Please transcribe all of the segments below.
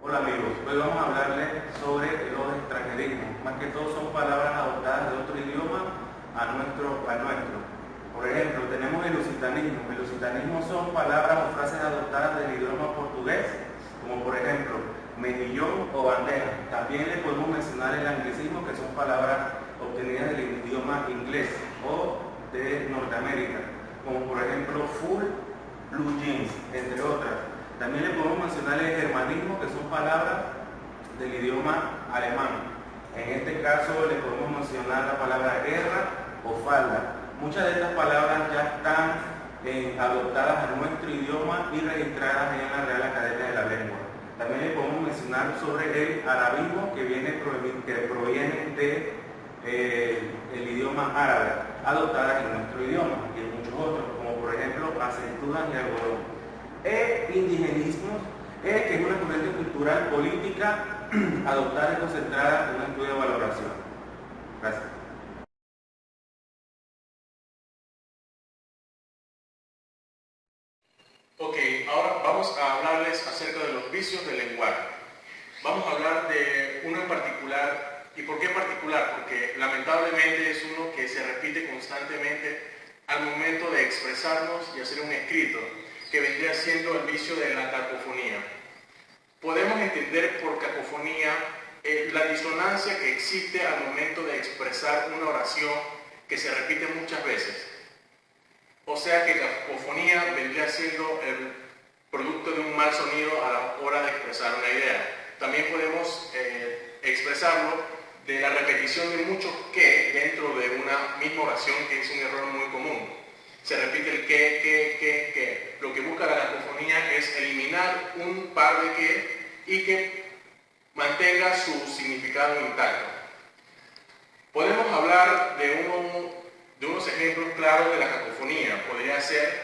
Hola amigos, hoy vamos a hablarles sobre los extranjerismos. Más que todo son palabras adoptadas de otro idioma a nuestro. Por ejemplo, tenemos el lusitanismo. El lusitanismo son palabras o frases adoptadas del idioma portugués, como por ejemplo mejillón o bandeja. También le podemos mencionar el anglicismo, que son palabras obtenidas del idioma inglés o de Norteamérica, como por ejemplo full, blue jeans, entre otras. También le podemos mencionar el germanismo, que son palabras del idioma alemán. En este caso le podemos mencionar la palabra guerra o falda. Muchas de estas palabras ya están adoptadas a nuestro idioma y registradas en la Real Academia de la Lengua. También le podemos mencionar sobre el arabismo, que proviene de el idioma árabe, adoptadas en nuestro idioma y en muchos otros, como por ejemplo aceitunas y algodón. Indigenismos, que es una corriente cultural política adoptada y concentrada en un estudio de valoración. Gracias. Ok, ahora vamos a hablarles acerca de los vicios del lenguaje. Vamos a hablar de uno en particular. ¿Y por qué particular? Porque lamentablemente es uno que se repite constantemente al momento de expresarnos y hacer un escrito, que vendría siendo el vicio de la cacofonía. Podemos entender por cacofonía la disonancia que existe al momento de expresar una oración que se repite muchas veces. O sea que cacofonía vendría siendo el producto de un mal sonido a la hora de expresar una idea. También podemos expresarlo de la repetición de muchos que dentro de una misma oración, que es un error muy común. Se repite el que. Lo que busca la cacofonía es eliminar un par de que y que mantenga su significado intacto. Podemos hablar de unos ejemplos claros de la cacofonía. Podría ser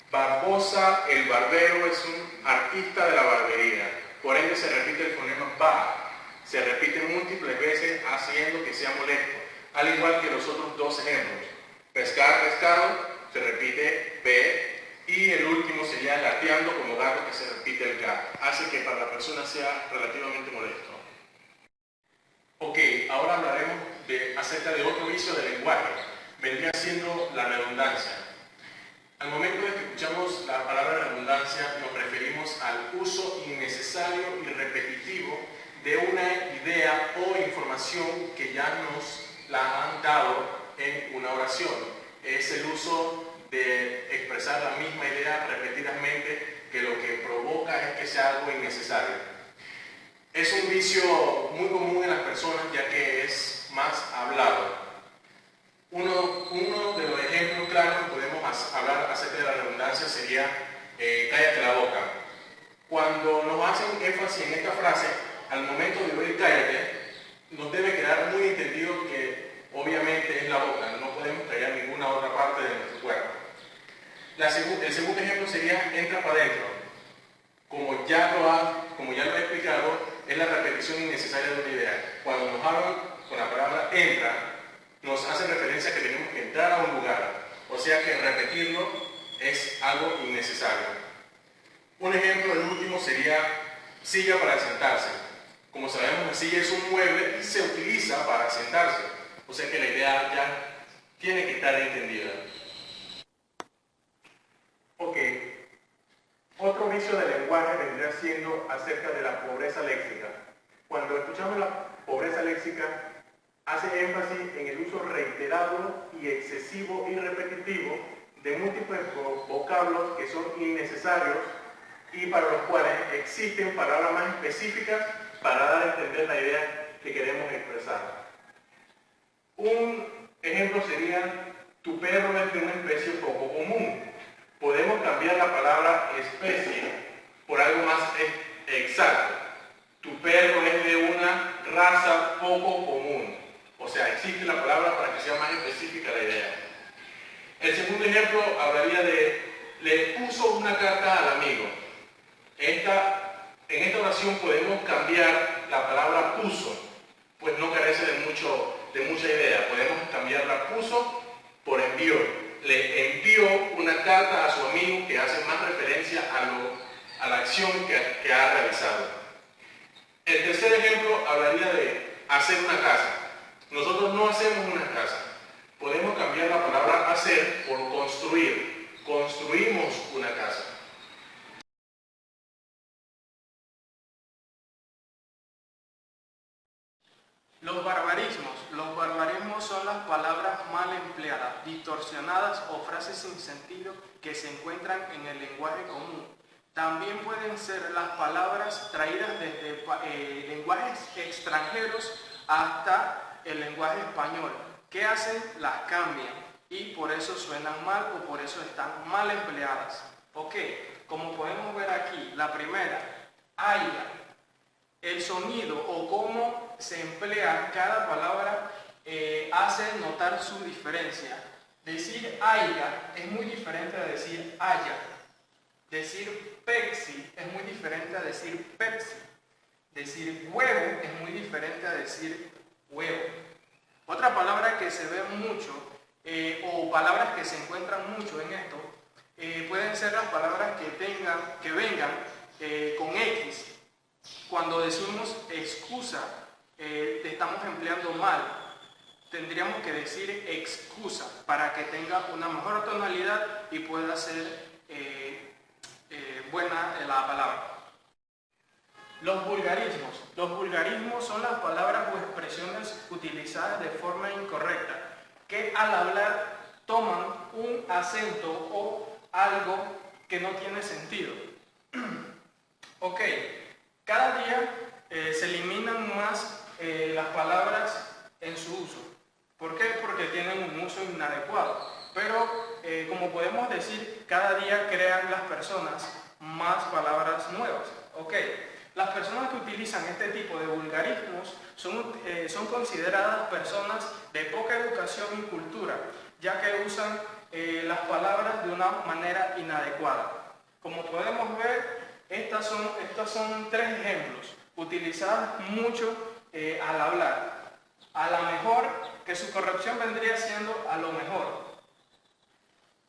Barbosa el barbero es un artista de la barbería. Por ende se repite el fonema ba. Se repite múltiples veces haciendo que sea molesto. Al igual que los otros dos ejemplos. Pescar, pescado, se repite P, y el último sería gateando como gato, que se repite el ga. Hace que para la persona sea relativamente molesto. Ok, ahora hablaremos acerca de otro vicio del lenguaje. Vendría siendo la redundancia. Al momento de que escuchamos la palabra redundancia, nos referimos al uso innecesario y repetitivo de una idea o información que ya nos la han dado en una oración. Es el uso de expresar la misma idea repetidamente, que lo que provoca es que sea algo innecesario. Es un vicio muy común en las personas, ya que es más hablado. Uno de los ejemplos claros que podemos hablar acerca de la redundancia sería cállate la boca. Cuando nos hacen énfasis en esta frase, al momento de oír cállate, nos debe quedar muy entendido que obviamente es la boca, no podemos callar ninguna otra parte de nuestro cuerpo. El segundo ejemplo sería entra para adentro. Como ya lo he explicado, es la repetición innecesaria de una idea. Cuando nos hablan con la palabra entra, nos hace referencia a que tenemos que entrar a un lugar. O sea que repetirlo es algo innecesario. Un ejemplo, el último, sería silla para sentarse. Como sabemos, la silla es un mueble y se utiliza para sentarse. O sea que la idea ya tiene que estar entendida. Ok. Otro vicio del lenguaje vendría siendo acerca de la pobreza léxica. Cuando escuchamos la pobreza léxica, hace énfasis en el uso reiterado y excesivo y repetitivo de múltiples vocablos que son innecesarios y para los cuales existen palabras más específicas para dar a entender la idea que queremos expresar. Un ejemplo sería, tu perro es de una especie poco común. Podemos cambiar la palabra especie por algo más exacto. Tu perro es de una raza poco común. O sea, existe la palabra para que sea más específica la idea. El segundo ejemplo hablaría de le puso una carta al amigo. En esta oración podemos cambiar la palabra puso, pues no carece de mucha idea. Podemos cambiarla puso por envió. Le envió una carta a su amigo, que hace más referencia a la acción que ha realizado. El tercer ejemplo hablaría de hacer una casa. Nosotros no hacemos una casa. Podemos cambiar la palabra hacer por construir. Construimos una casa. Los barbarismos. Los barbarismos son las palabras mal empleadas, distorsionadas o frases sin sentido que se encuentran en el lenguaje común. También pueden ser las palabras traídas desde lenguajes extranjeros hasta el lenguaje español. ¿Qué hacen? Las cambian y por eso suenan mal o por eso están mal empleadas. Ok, como podemos ver aquí, la primera, haya. El sonido o cómo se emplea cada palabra hace notar su diferencia. Decir haya es muy diferente a decir haya. Decir Pepsi es muy diferente a decir Pepsi. Decir huevo es muy diferente a decir huevo. Otra palabra que se ve mucho o palabras que se encuentran mucho en esto pueden ser las palabras que vengan con X. Cuando decimos excusa, estamos empleando mal. Tendríamos que decir excusa para que tenga una mejor tonalidad y pueda ser buena la palabra. Los vulgarismos. Los vulgarismos son las palabras o expresiones utilizadas de forma incorrecta, que al hablar toman un acento o algo que no tiene sentido. Ok. Cada día se eliminan más las palabras en su uso. ¿Por qué? Porque tienen un uso inadecuado. Pero, como podemos decir, cada día crean las personas más palabras nuevas. ¿Ok? Las personas que utilizan este tipo de vulgarismos son consideradas personas de poca educación y cultura, ya que usan las palabras de una manera inadecuada. Como podemos ver, estos son tres ejemplos utilizados mucho al hablar. A la mejor, que su corrección vendría siendo a lo mejor.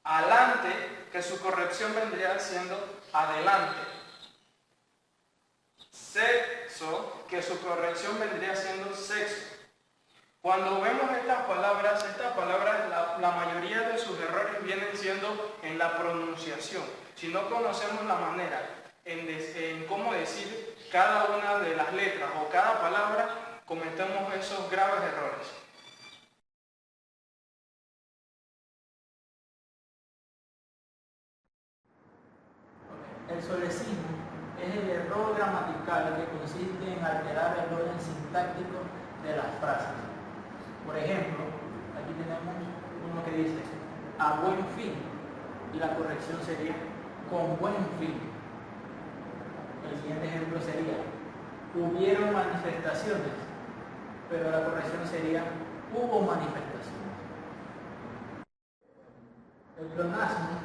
Alante, que su corrección vendría siendo adelante. Sexo, que su corrección vendría siendo sexo. Cuando vemos estas palabras, la mayoría de sus errores vienen siendo en la pronunciación. Si no conocemos la manera en cómo decir cada una de las letras o cada palabra, cometemos esos graves errores. El solecismo es el error gramatical que consiste en alterar el orden sintáctico de las frases. Por ejemplo, aquí tenemos uno que dice a buen fin y la corrección sería con buen fin. El siguiente ejemplo sería hubieron manifestaciones, pero la corrección sería hubo manifestaciones. El pleonasmo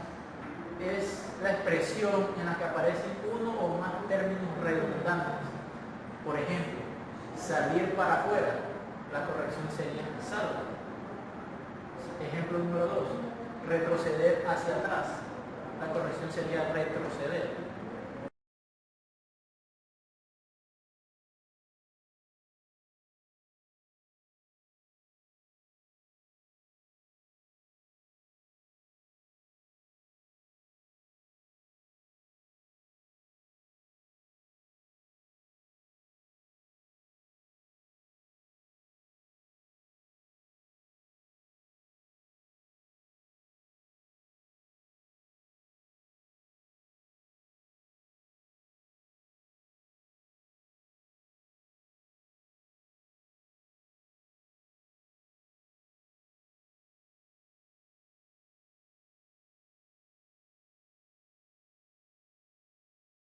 es la expresión en la que aparecen uno o más términos redundantes. Por ejemplo, salir para afuera, la corrección sería salga. Ejemplo número 2, retroceder hacia atrás, la corrección sería retroceder.